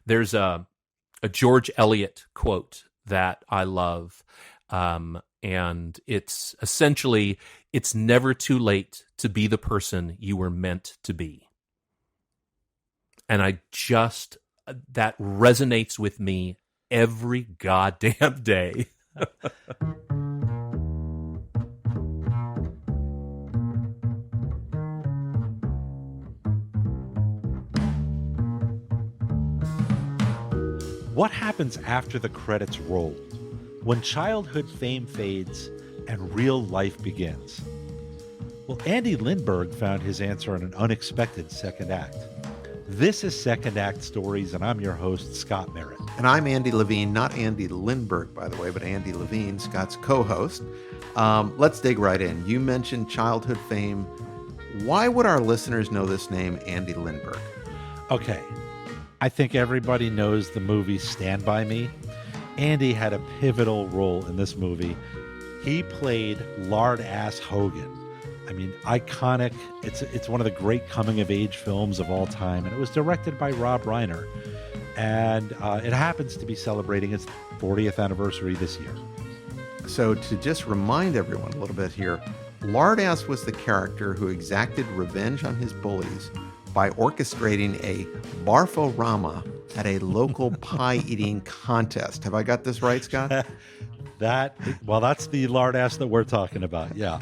There's a George Eliot quote that I love. And it's essentially, it's never too late to be the person you were meant to be. And that resonates with me every goddamn day. What happens after the credits roll? When childhood fame fades and real life begins? Well, Andy Lindberg found his answer in an unexpected second act. This is Second Act Stories, and I'm your host, Scott Merritt. And I'm Andy Levine, not Andy Lindberg, by the way, but Andy Levine, Scott's co-host. Let's dig right in. You mentioned childhood fame. Why would our listeners know this name, Andy Lindberg? Okay, I think everybody knows the movie Stand By Me. Andy had a pivotal role in this movie. He played Lard Ass Hogan. I mean, iconic. It's one of the great coming-of-age films of all time, and it was directed by Rob Reiner. And it happens to be celebrating its 40th anniversary this year. So to just remind everyone a little bit here, Lard Ass was the character who exacted revenge on his bullies by orchestrating a barf-o-rama at a local pie-eating contest. Have I got this right, Scott? That's the Lard Ass that we're talking about, yeah.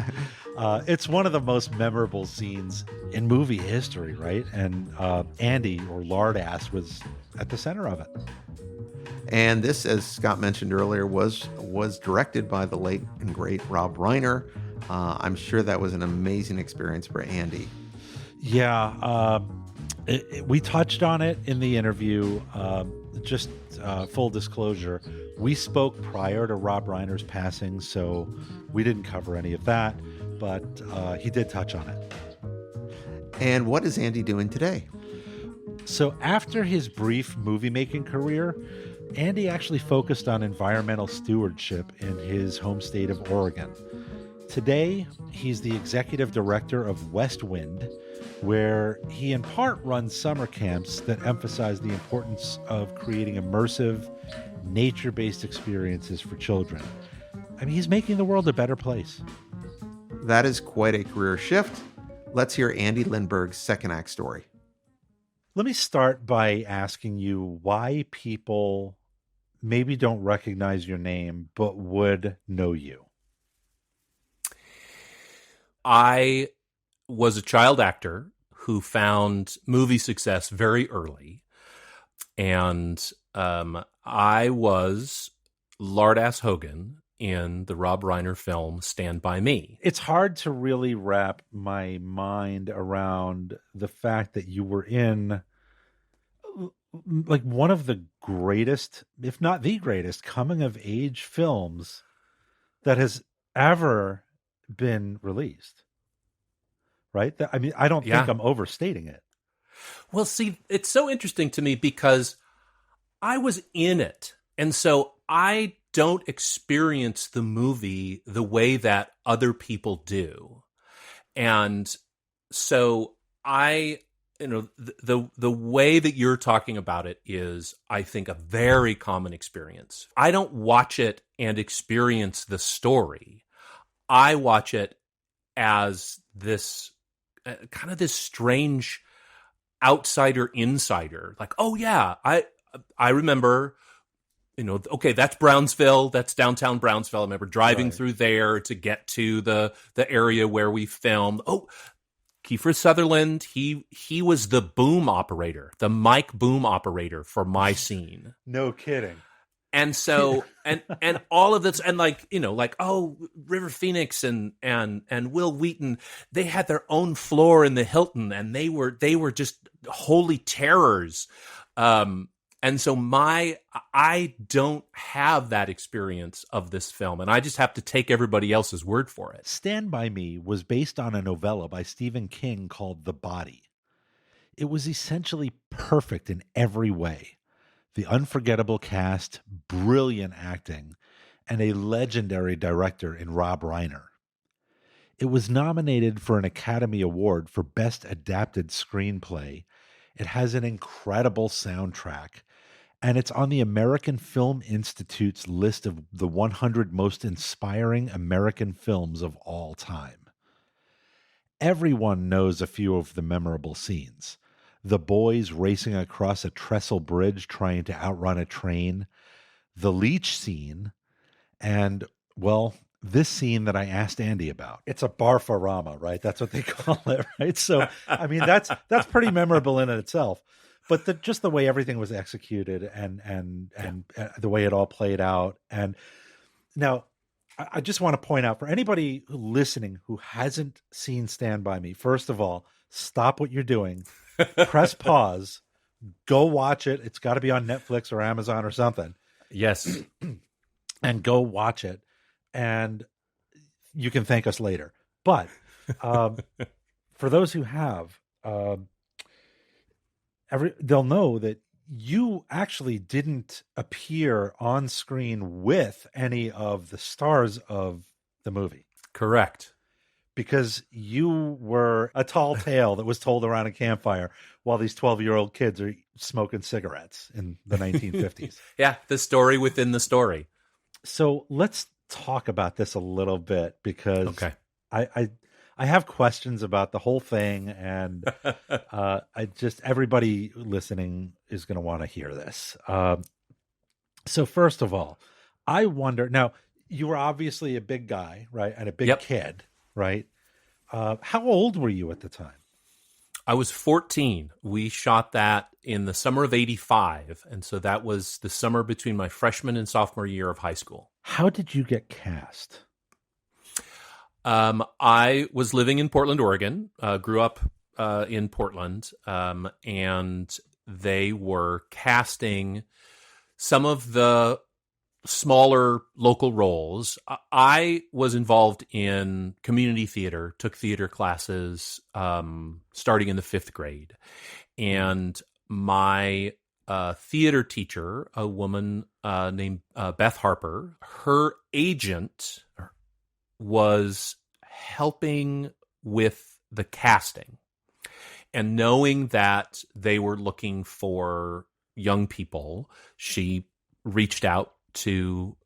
It's one of the most memorable scenes in movie history, right? And Andy, or Lard Ass, was at the center of it. And this, as Scott mentioned earlier, was directed by the late and great Rob Reiner. I'm sure that was an amazing experience for Andy. Yeah, we touched on it in the interview. Just full disclosure, we spoke prior to Rob Reiner's passing, so we didn't cover any of that, but he did touch on it. And what is Andy doing today? So after his brief movie-making career, Andy actually focused on environmental stewardship in his home state of Oregon. Today, he's the executive director of West Wind, where he in part runs summer camps that emphasize the importance of creating immersive, nature-based experiences for children. I mean, he's making the world a better place. That is quite a career shift. Let's hear Andy Lindberg's second act story. Let me start by asking you why people maybe don't recognize your name, but would know you. I was a child actor who found movie success very early. And I was Lard Ass Hogan in the Rob Reiner film Stand By Me. It's hard to really wrap my mind around the fact that you were in like one of the greatest, if not the greatest, coming of age films that has ever been released. Right? I mean, I don't think I'm overstating it. Well, see, it's so interesting to me because I was in it. And so I don't experience the movie the way that other people do. And so the way that you're talking about it is, I think, a very common experience. I don't watch it and experience the story. I watch it as this kind of this strange outsider insider, like, oh yeah, I remember, okay, that's Brownsville, that's downtown Brownsville. I remember driving through there to get to the area where we filmed. Oh, Kiefer Sutherland, he was the boom operator, the mic boom operator for my scene. No kidding. And so, and all of this, and River Phoenix and Will Wheaton, they had their own floor in the Hilton, and they were just holy terrors. And so I don't have that experience of this film, and I just have to take everybody else's word for it. Stand By Me was based on a novella by Stephen King called The Body. It was essentially perfect in every way. The unforgettable cast, brilliant acting, and a legendary director in Rob Reiner. It was nominated for an Academy Award for Best Adapted Screenplay. It has an incredible soundtrack. and it's on the American Film Institute's list of the 100 most inspiring American films of all time. Everyone knows a few of the memorable scenes. The boys racing across a trestle bridge trying to outrun a train, the leech scene, and, well, this scene that I asked Andy about. It's a barf-o-rama, right? That's what they call it, right? So, I mean, that's pretty memorable in itself. But just the way everything was executed and the way it all played out. And now, I just want to point out for anybody listening who hasn't seen Stand By Me, first of all, stop what you're doing, press pause, go watch it. It's got to be on Netflix or Amazon or something. Yes. And go watch it. And you can thank us later. But for those who have, they'll know that you actually didn't appear on screen with any of the stars of the movie. Correct. Because you were a tall tale that was told around a campfire while these 12-year-old kids are smoking cigarettes in the 1950s. Yeah, the story within the story. So let's talk about this a little bit, because Okay. I have questions about the whole thing, and everybody listening is going to want to hear this. So first of all, I wonder, now you were obviously a big guy, right? And a big kid, right? How old were you at the time? I was 14. We shot that in the summer of 85. And so that was the summer between my freshman and sophomore year of high school. How did you get cast? I was living in Portland, Oregon, grew up in Portland, and they were casting some of the smaller local roles. I was involved in community theater, took theater classes starting in the 5th grade. And my theater teacher, a woman named Beth Harper, her agent was helping with the casting. And knowing that they were looking for young people, she reached out to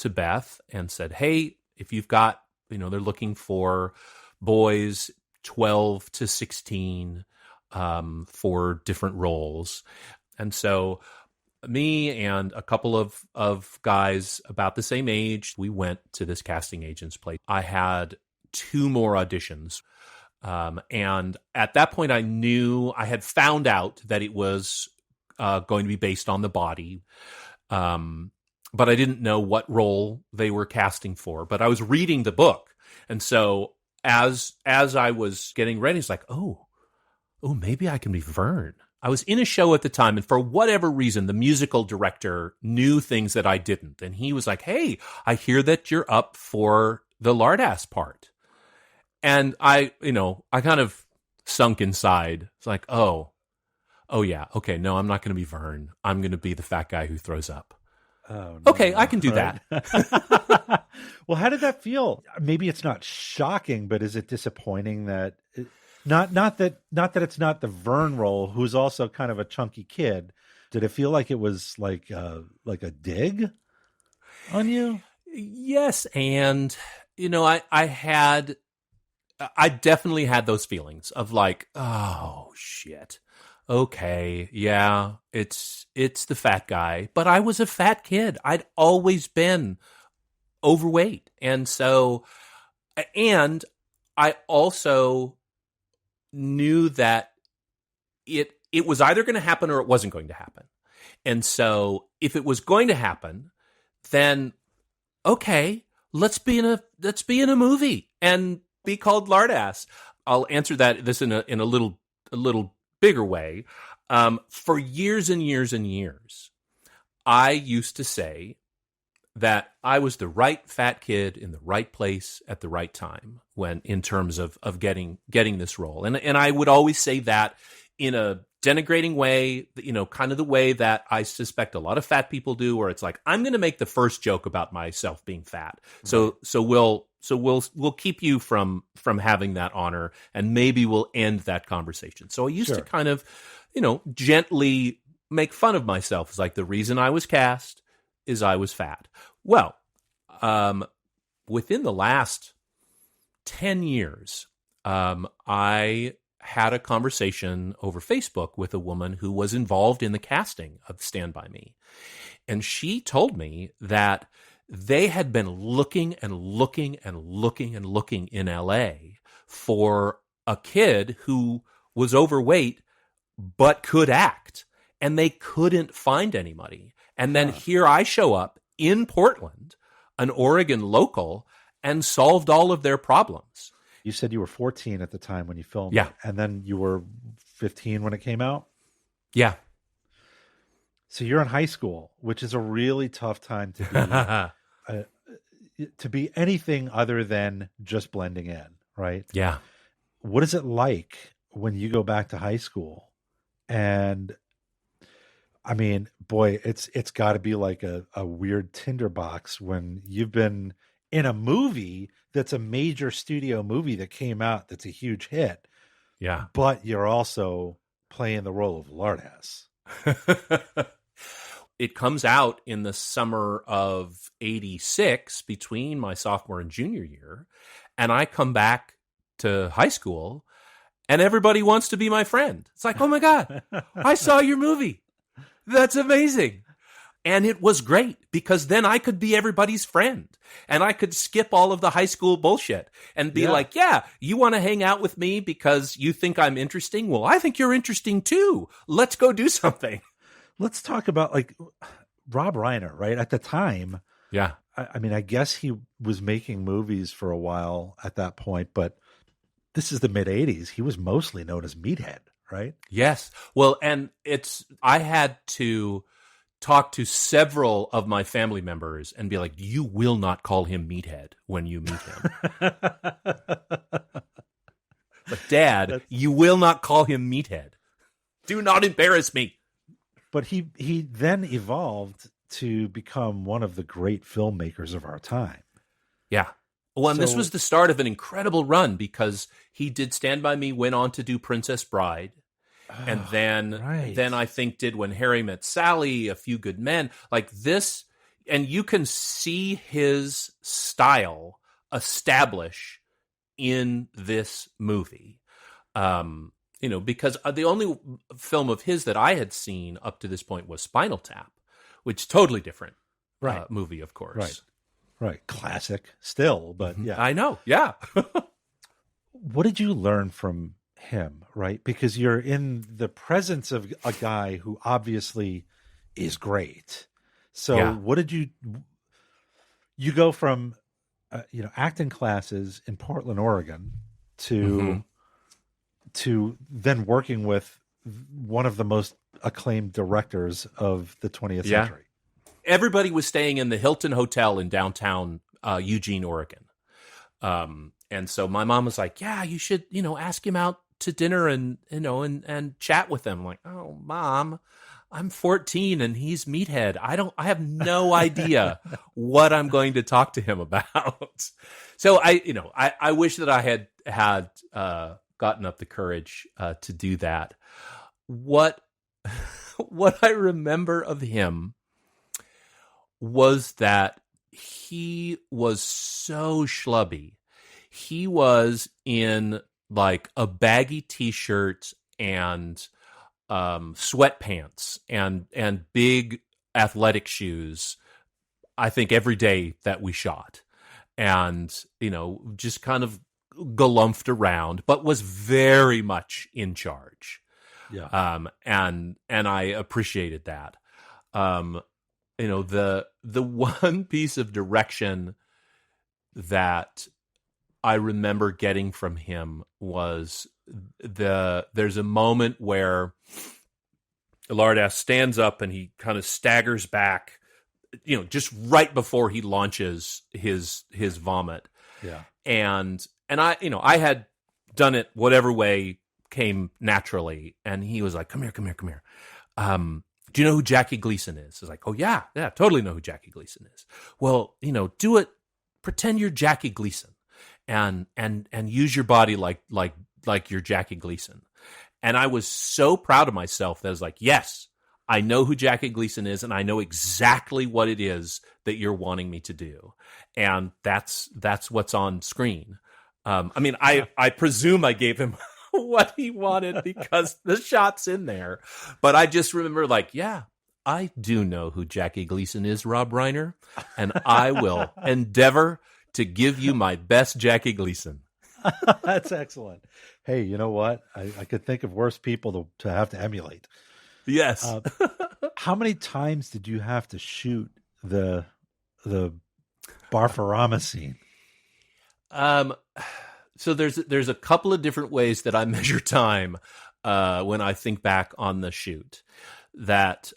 Beth and said, "Hey, if you've got, they're looking for boys 12 to 16 for different roles." And so me and a couple of guys about the same age, we went to this casting agent's place. I had 2 more auditions. And at that point, I had found out that it was going to be based on the body. But I didn't know what role they were casting for. But I was reading the book. And so as I was getting ready, it's like, oh, maybe I can be Vern. I was in a show at the time, and for whatever reason, the musical director knew things that I didn't. And he was like, "Hey, I hear that you're up for the Lard Ass part." And I kind of sunk inside. It's like, oh yeah, okay, no, I'm not going to be Vern. I'm going to be the fat guy who throws up. Oh, no, okay, I can do that. Well, how did that feel? Maybe it's not shocking, but is it disappointing that not that it's not the Vern role, who's also kind of a chunky kid? Did it feel like it was like a dig on you? Yes, and I definitely had those feelings of like, oh shit. Okay, yeah, it's the fat guy, but I was a fat kid. I'd always been overweight. And so, and I also knew that it was either going to happen or it wasn't going to happen. And so if it was going to happen, then okay, let's be in a movie and be called Lard Ass. I'll answer this in a little bigger way. For years and years and years, I used to say that I was the right fat kid in the right place at the right time in terms of getting this role. And I would always say that in a denigrating way, kind of the way that I suspect a lot of fat people do, where it's like, I'm going to make the first joke about myself being fat. Right. So we'll keep you from having that honor, and maybe we'll end that conversation. So I used to kind of, gently make fun of myself. It's like, the reason I was cast is I was fat. Well, within the last 10 years, I had a conversation over Facebook with a woman who was involved in the casting of Stand By Me. And she told me that they had been looking and looking and looking and looking in LA for a kid who was overweight but could act. And they couldn't find anybody. And then here I show up in Portland, an Oregon local, and solved all of their problems. You said you were 14 at the time when you filmed Yeah. it, and then you were 15 when it came out? Yeah. So you're in high school, which is a really tough time to be anything other than just blending in, right? Yeah. What is it like when you go back to high school? And I mean, boy, it's got to be like a weird tinderbox when you've been in a movie that's a major studio movie that came out that's a huge hit. Yeah. But you're also playing the role of Lard Ass. It comes out in the summer of 86 between my sophomore and junior year. And I come back to high school and everybody wants to be my friend. It's like, oh my God, I saw your movie. That's amazing. And it was great because then I could be everybody's friend and I could skip all of the high school bullshit and be like, yeah, you want to hang out with me because you think I'm interesting? Well, I think you're interesting too. Let's go do something. Let's talk about like Rob Reiner, right? At the time. Yeah. I mean, I guess he was making movies for a while at that point, but this is the mid 80s. He was mostly known as Meathead, right? Yes. Well, and I had to talk to several of my family members and be like, you will not call him Meathead when you meet him. But Dad, you will not call him Meathead. Do not embarrass me. But he then evolved to become one of the great filmmakers of our time. Yeah. Well, and this was the start of an incredible run because he did Stand By Me, went on to do Princess Bride. And then I think did When Harry Met Sally, A Few Good Men, like this. And you can see his style establish in this movie. Because the only film of his that I had seen up to this point was Spinal Tap, which is totally different movie, of course. Right. Classic still, but yeah. I know. Yeah. What did you learn from him, right? Because you're in the presence of a guy who obviously is great. So what did you go from, acting classes in Portland, Oregon to then working with one of the most acclaimed directors of the 20th century. Everybody was staying in the Hilton Hotel in downtown Eugene, Oregon. And so my mom was like, yeah, you should, ask him out to dinner and chat with him. I'm like, oh, Mom, I'm 14 and he's Meathead. I have no idea what I'm going to talk to him about. So I wish that I had gotten up the courage to do that. What I remember of him was that he was so schlubby. He was in like a baggy t-shirt and sweatpants and big athletic shoes, I think every day that we shot. And, just kind of galumphed around, but was very much in charge. Yeah. And I appreciated that. The one piece of direction that I remember getting from him was there's a moment where Lard Ass stands up and he kind of staggers back, just right before he launches his vomit. Yeah. And I had done it whatever way came naturally. And he was like, come here. Do you know who Jackie Gleason is? I was like, oh yeah, totally know who Jackie Gleason is. Well, do it. Pretend you're Jackie Gleason and use your body like you're Jackie Gleason. And I was so proud of myself that I was like, yes, I know who Jackie Gleason is, and I know exactly what it is that you're wanting me to do. And that's what's on screen. I presume I gave him what he wanted because the shot's in there. But I just remember I do know who Jackie Gleason is, Rob Reiner, and I will endeavor to give you my best Jackie Gleason. That's excellent. Hey, you know what? I could think of worse people to have to emulate. Yes. How many times did you have to shoot the barf-o-rama scene? So there's a couple of different ways that I measure time when I think back on the shoot. That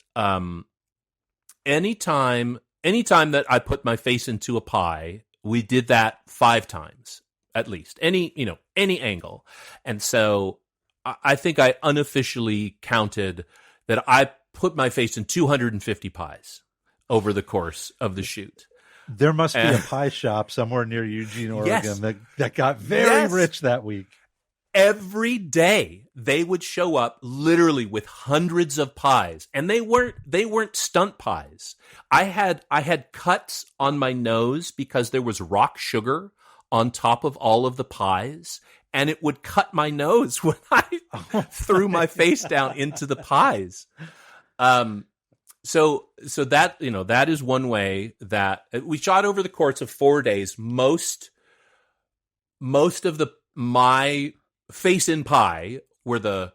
anytime that I put my face into a pie, we did that 5 times at least. Any angle, and so I think I unofficially counted that I put my face in 250 pies over the course of the shoot. There must be a pie shop somewhere near Eugene, Oregon Yes. that got very rich that week. Every day they would show up literally with hundreds of pies, and they weren't stunt pies. I had cuts on my nose because there was rock sugar on top of all of the pies, and it would cut my nose when I threw my face down into the pies. So that, that is one way that we shot over the course of 4 days. Most of my face in pie were the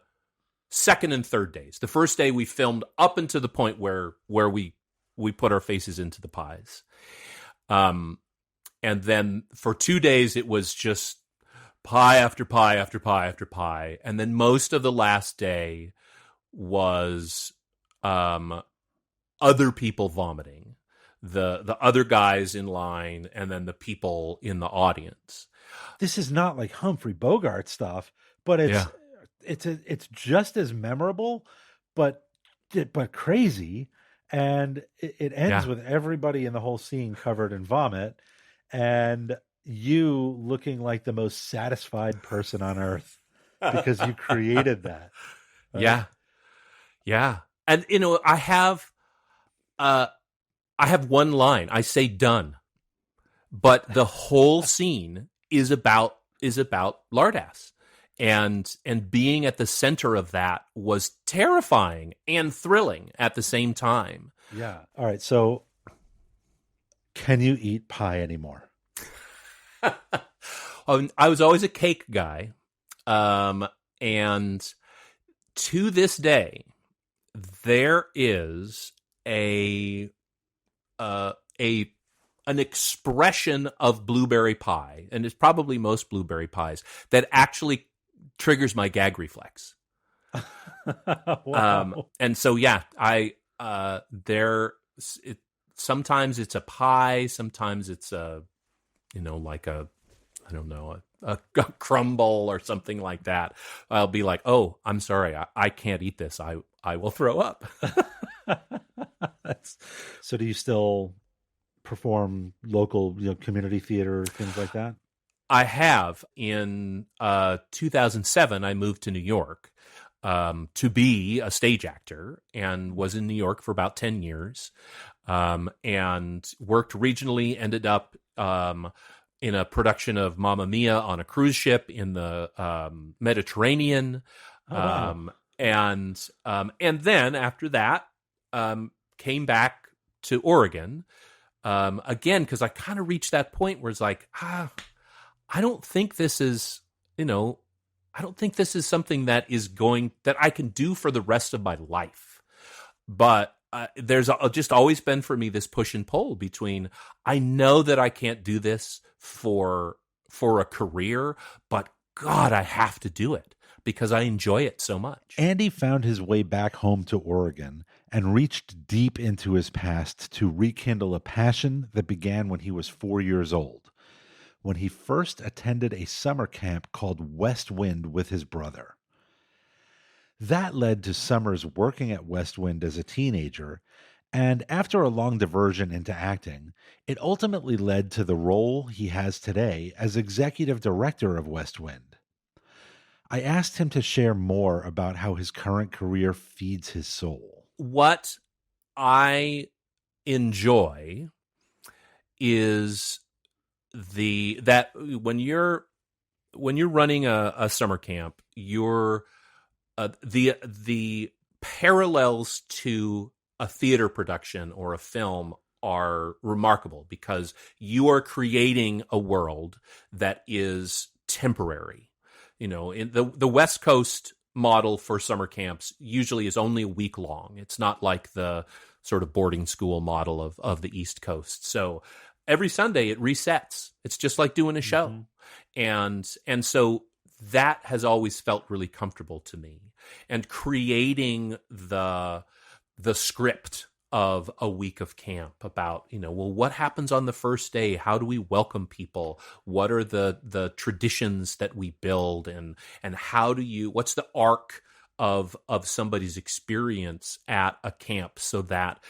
second and third days. The first day we filmed up until the point where we put our faces into the pies. And then for 2 days it was just pie after pie after pie after pie. And then most of the last day was other people vomiting, the other guys in line, and then the people in the audience. This is not like Humphrey Bogart stuff, but it's just as memorable, but crazy. And it ends with everybody in the whole scene covered in vomit, and you looking like the most satisfied person on earth because you created that. Right? Yeah. And I have one line. I say done. But the whole scene is about Lard Ass. And being at the center of that was terrifying and thrilling at the same time. Yeah. All right. So can you eat pie anymore? I was always a cake guy. And to this day, there is an expression of blueberry pie, and it's probably most blueberry pies, that actually triggers my gag reflex. Wow. And so, sometimes it's a pie, sometimes it's a crumble or something like that. I'll be like, oh, I'm sorry, I can't eat this. I will throw up. So do you still perform local, community theater, things like that? I have. In 2007, I moved to New York to be a stage actor, and was in New York for about 10 years, and worked regionally, ended up in a production of Mamma Mia on a cruise ship in the Mediterranean. Oh, wow. And then after that, came back to Oregon again, because I kind of reached that point where it's like, I don't think this is, I don't think this is something that I can do for the rest of my life. But there's just always been for me this push and pull between, I know that I can't do this for a career, but God, I have to do it because I enjoy it so much. Andy found his way back home to Oregon and reached deep into his past to rekindle a passion that began when he was 4 years old, when he first attended a summer camp called West Wind with his brother. That led to summers working at West Wind as a teenager, and after a long diversion into acting, it ultimately led to the role he has today as executive director of West Wind. I asked him to share more about how his current career feeds his soul. what I enjoy is that when you're running a summer camp, you're the parallels to a theater production or a film are remarkable because you are creating a world that is temporary. In the West Coast model for summer camps usually is only a week long. It's not like the sort of boarding school model of the East Coast. So every Sunday it resets. It's just like doing a show. And so that has always felt really comfortable to me. And creating the script of a week of camp about, what happens on the first day? How do we welcome people? What are the traditions that we build? And what's the arc of somebody's experience at a camp so that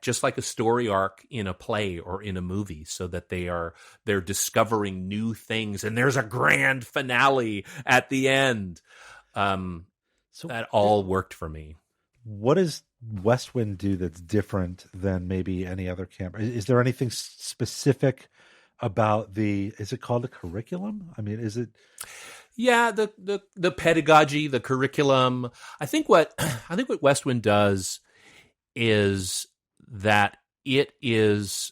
just like a story arc in a play or in a movie, so that they're discovering new things and there's a grand finale at the end. So that all worked for me. What does West Wind do that's different than maybe any other camp? Is there anything specific about is it called a curriculum? I mean, is it? Yeah, the pedagogy, the curriculum. I think what West Wind does is that it's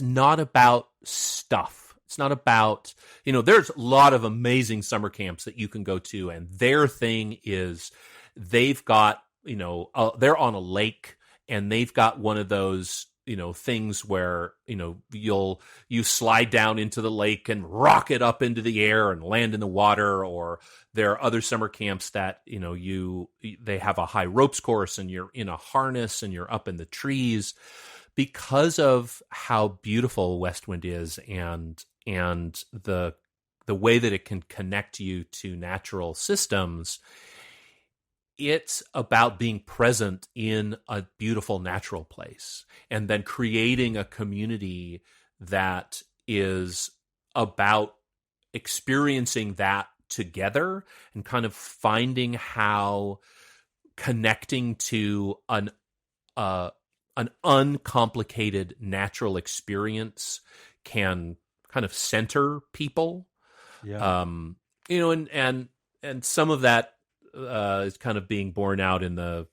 not about stuff. It's not about, there's a lot of amazing summer camps that you can go to, and their thing is they've got, they're on a lake and they've got one of those, things where, you slide down into the lake and rocket up into the air and land in the water. Or there are other summer camps that, they have a high ropes course and you're in a harness and you're up in the trees. Because of how beautiful West Wind is and the way that it can connect you to natural systems, it's about being present in a beautiful natural place and then creating a community that is about experiencing that together and kind of finding how connecting to an uncomplicated natural experience can kind of center people. Yeah. And some of that is kind of being borne out in the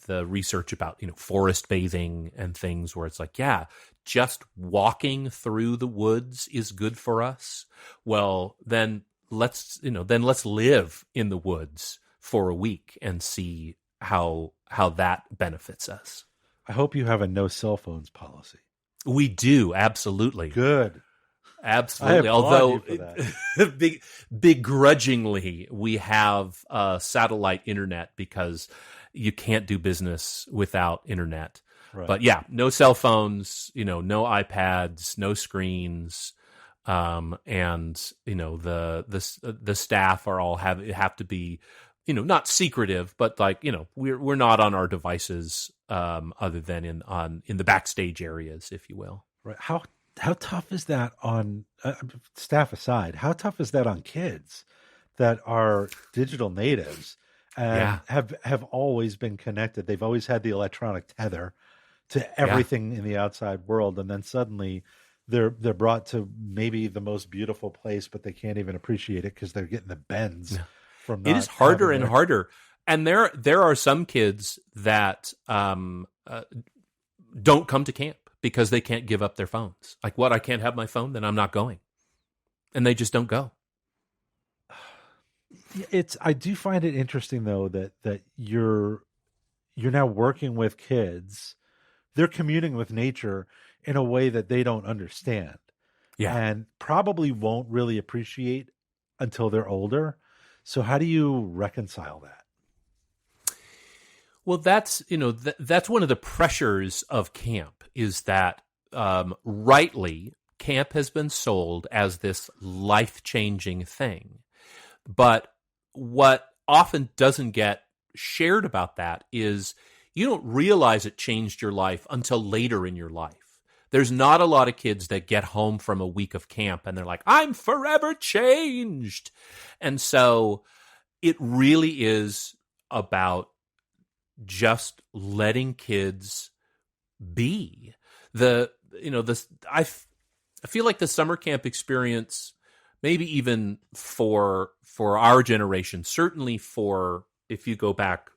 research about, forest bathing and things where it's like, yeah, just walking through the woods is good for us. Well, then let's live in the woods for a week and see how that benefits us. I hope you have a no cell phones policy. We do. Absolutely. Good. Absolutely. Although begrudgingly, we have satellite internet because you can't do business without internet. Right. But yeah, no cell phones, no iPads, no screens. And the staff are all have to be, not secretive, but like, we're not on our devices other than in the backstage areas, if you will. Right. How tough is that on staff aside? How tough is that on kids that are digital natives and have always been connected? They've always had the electronic tether to everything in the outside world, and then suddenly they're brought to maybe the most beautiful place, but they can't even appreciate it because they're getting the bends from. It is harder and harder, and there are some kids that don't come to camp because they can't give up their phones. Like, what? I can't have my phone? Then I'm not going. And they just don't go. I do find it interesting though that you're now working with kids. They're communing with nature in a way that they don't understand. Yeah. And probably won't really appreciate until they're older. So how do you reconcile that? Well, that's one of the pressures of camp is that rightly camp has been sold as this life-changing thing. But what often doesn't get shared about that is you don't realize it changed your life until later in your life. There's not a lot of kids that get home from a week of camp and they're like, I'm forever changed. And so it really is about just letting kids be. I feel like the summer camp experience, maybe even for our generation, certainly for, if you go back,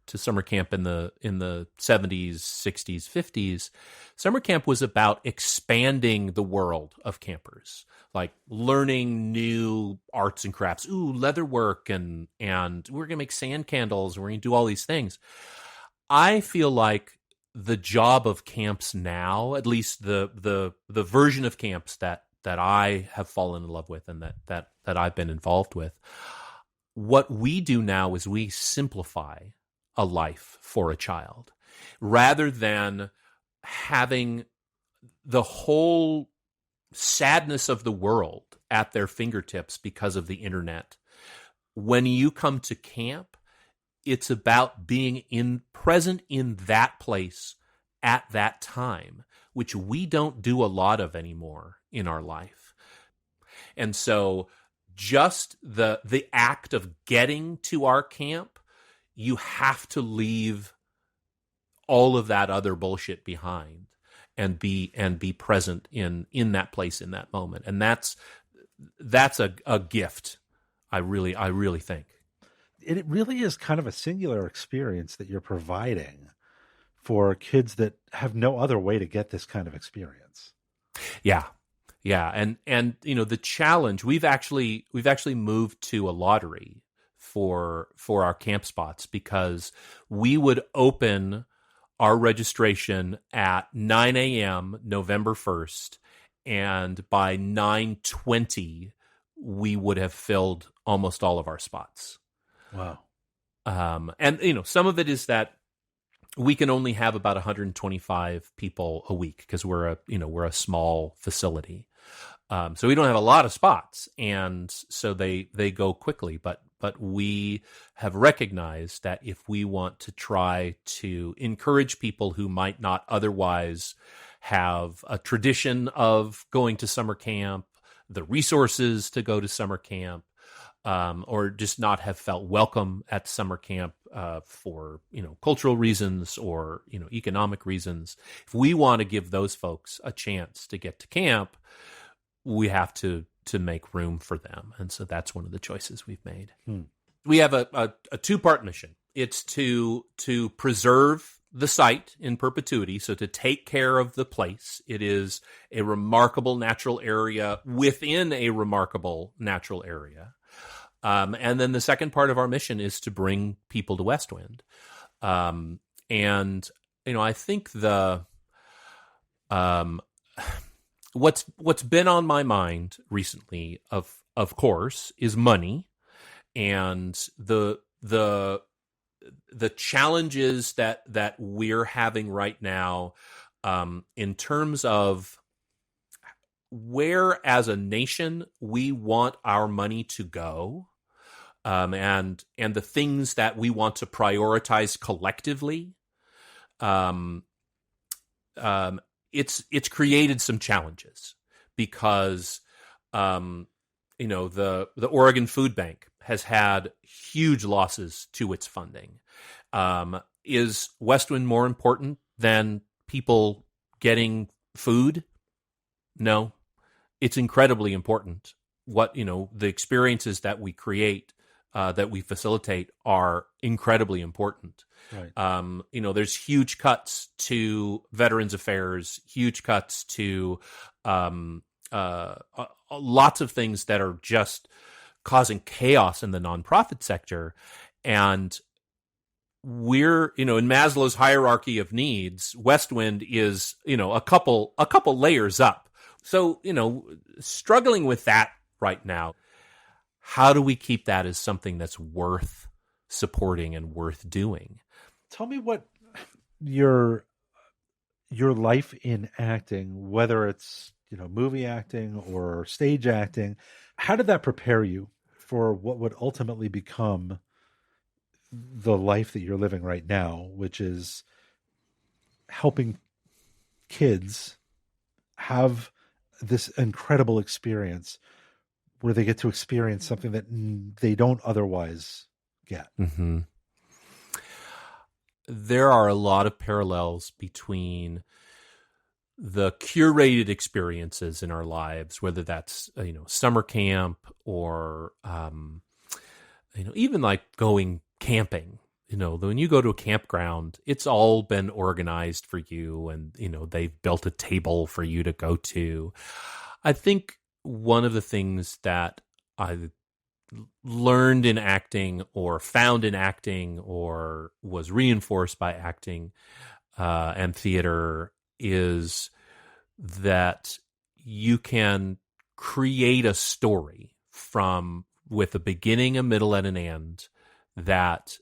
to summer camp in the 70s, 60s, 50s, summer camp was about expanding the world of campers, like learning new arts and crafts. Ooh, leather work, and we're gonna make sand candles, and we're gonna do all these things. I feel like the job of camps now, at least the version of camps that I have fallen in love with and that I've been involved with, what we do now is we simplify a life for a child rather than having the whole sadness of the world at their fingertips because of the internet. When you come to camp, it's about being present in that place at that time, which we don't do a lot of anymore in our life. And so just the act of getting to our camp, you have to leave all of that other bullshit behind and be present in that place, in that moment. And that's a gift, I really think. It really is kind of a singular experience that you're providing for kids that have no other way to get this kind of experience. Yeah. And the challenge, we've actually moved to a lottery for our camp spots, because we would open our registration at 9 a.m. November 1st, and by 9:20 we would have filled almost all of our spots. Wow. And some of it is that we can only have about 125 people a week because we're a small facility. So we don't have a lot of spots, and so they go quickly. But we have recognized that if we want to try to encourage people who might not otherwise have a tradition of going to summer camp, the resources to go to summer camp, or just not have felt welcome at summer camp for cultural reasons or economic reasons, if we want to give those folks a chance to get to camp, we have to make room for them. And so that's one of the choices we've made. We have a two-part mission. It's to preserve the site in perpetuity, so to take care of the place. It is a remarkable natural area within a remarkable natural area. And then the second part of our mission is to bring people to West Wind. And I think what's been on my mind recently, of course, is money and the challenges that we're having right now, in terms of where as a nation we want our money to go, and the things that we want to prioritize collectively. It's created some challenges because the Oregon Food Bank has had huge losses to its funding. Is West Wind more important than people getting food? No, it's incredibly important. What the experiences that we create, that we facilitate, are incredibly important. Right. There's huge cuts to Veterans Affairs, huge cuts to lots of things that are just causing chaos in the nonprofit sector. And we're, in Maslow's hierarchy of needs, West Wind is, a couple layers up. So, struggling with that right now. How do we keep that as something that's worth supporting and worth doing? Tell me what your life in acting, whether it's, movie acting or stage acting, how did that prepare you for what would ultimately become the life that you're living right now, which is helping kids have this incredible experience where they get to experience something that they don't otherwise get? Mm-hmm. there are a lot of parallels between the curated experiences in our lives, whether that's, summer camp or, even like going camping. When you go to a campground, it's all been organized for you, and, they've built a table for you to go to. I think one of the things that I learned in acting or found in acting or was reinforced by acting and theater is that you can create a story with a beginning, a middle, and an end that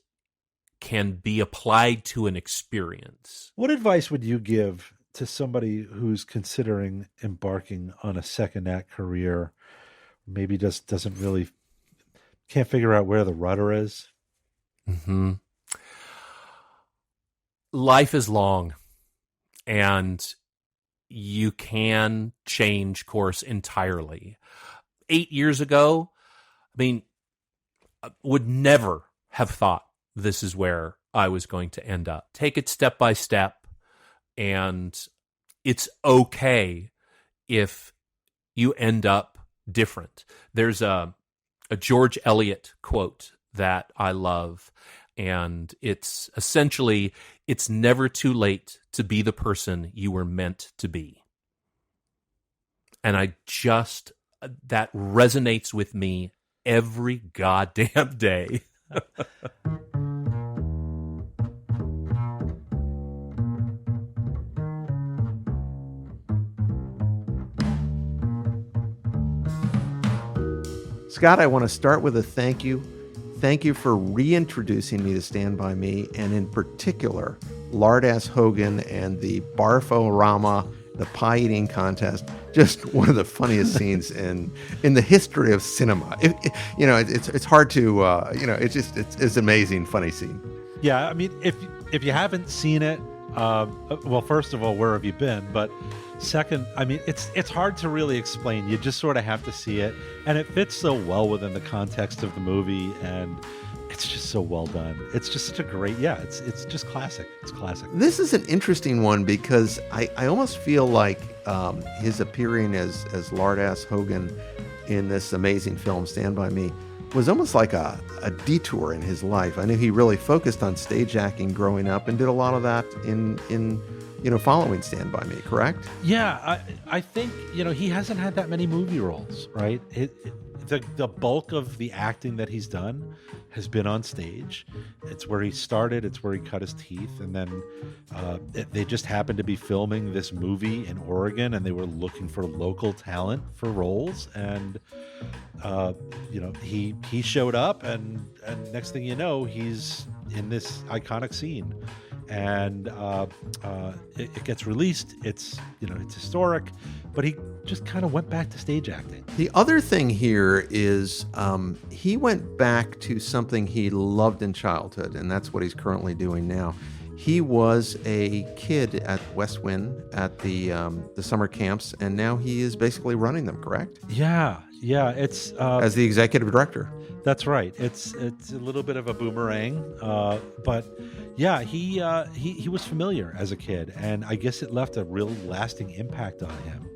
can be applied to an experience. What advice would you give to somebody who's considering embarking on a second act career? Maybe just can't figure out where the rudder is. Mm-hmm. Life is long, and you can change course entirely. 8 years ago, I would never have thought this is where I was going to end up. Take it step by step, and it's okay if you end up different. There's a George Eliot quote that I love, and it's essentially, it's never too late to be the person you were meant to be. And that resonates with me every goddamn day. Scott, I want to start with a thank you. Thank you for reintroducing me to Stand By Me, and in particular, Lard Ass Hogan and the barf-o-rama, the pie eating contest. Just one of the funniest scenes in the history of cinema. It's hard to it's amazing, funny scene. Yeah, if you haven't seen it, well, first of all, where have you been? But second, it's hard to really explain. You just sort of have to see it, and it fits so well within the context of the movie, and it's just so well done. It's just such a great, it's just classic. It's classic. This is an interesting one because I almost feel like his appearing as Lard Ass Hogan in this amazing film, Stand By Me, was almost like a detour in his life. I knew he really focused on stage acting growing up and did a lot of that in following Stand By Me, correct? Yeah, I think, he hasn't had that many movie roles, right? The bulk of the acting that he's done has been on stage. It's where he started. It's where he cut his teeth. And then they just happened to be filming this movie in Oregon, and they were looking for local talent for roles. And, he showed up, and next thing you know, he's in this iconic scene. And it gets released. It's historic, but he just kind of went back to stage acting. The other thing here is he went back to something he loved in childhood, and that's what he's currently doing now. He was a kid at West Wind at the summer camps, and now he is basically running them, correct? Yeah. It's as the executive director. That's right. It's a little bit of a boomerang, but yeah, he was familiar as a kid, and I guess it left a real lasting impact on him,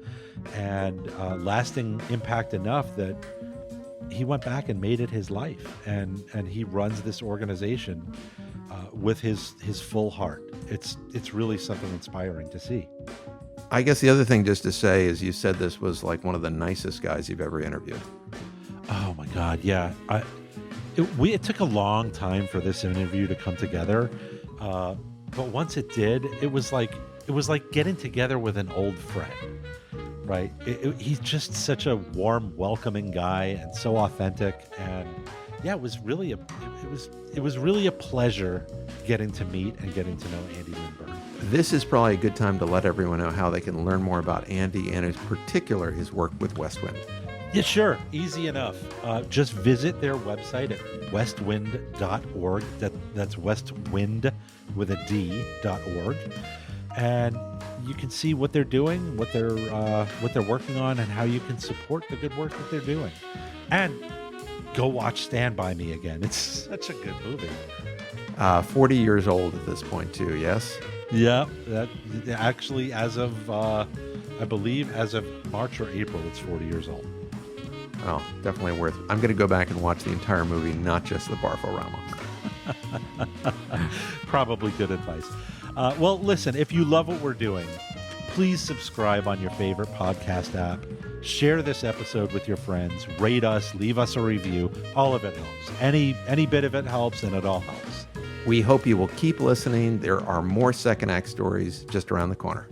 and lasting impact enough that he went back and made it his life, and he runs this organization with his full heart. It's really something inspiring to see. I guess the other thing just to say is you said this was like one of the nicest guys you've ever interviewed. Oh my God, yeah. It took a long time for this interview to come together, but once it did, it was like getting together with an old friend, right? He's just such a warm, welcoming guy, and so authentic. And yeah, it was really a pleasure getting to meet and getting to know Andy Lindberg. This is probably a good time to let everyone know how they can learn more about Andy and in particular his work with West Wind. Yeah, sure. Easy enough. Just visit their website at westwind.org. That's westwind with a D.org. And you can see what they're doing, what they're working on, and how you can support the good work that they're doing. And go watch Stand By Me again. It's such a good movie. 40 years old at this point, too, yes? Yeah, that actually, as of, I believe, as of March or April, it's 40 years old. Oh, definitely worth it. I'm going to go back and watch the entire movie, not just the barf-o-rama. Probably good advice. Well, listen, if you love what we're doing, please subscribe on your favorite podcast app. Share this episode with your friends. Rate us. Leave us a review. All of it helps. Any bit of it helps, and it all helps. We hope you will keep listening. There are more second act stories just around the corner.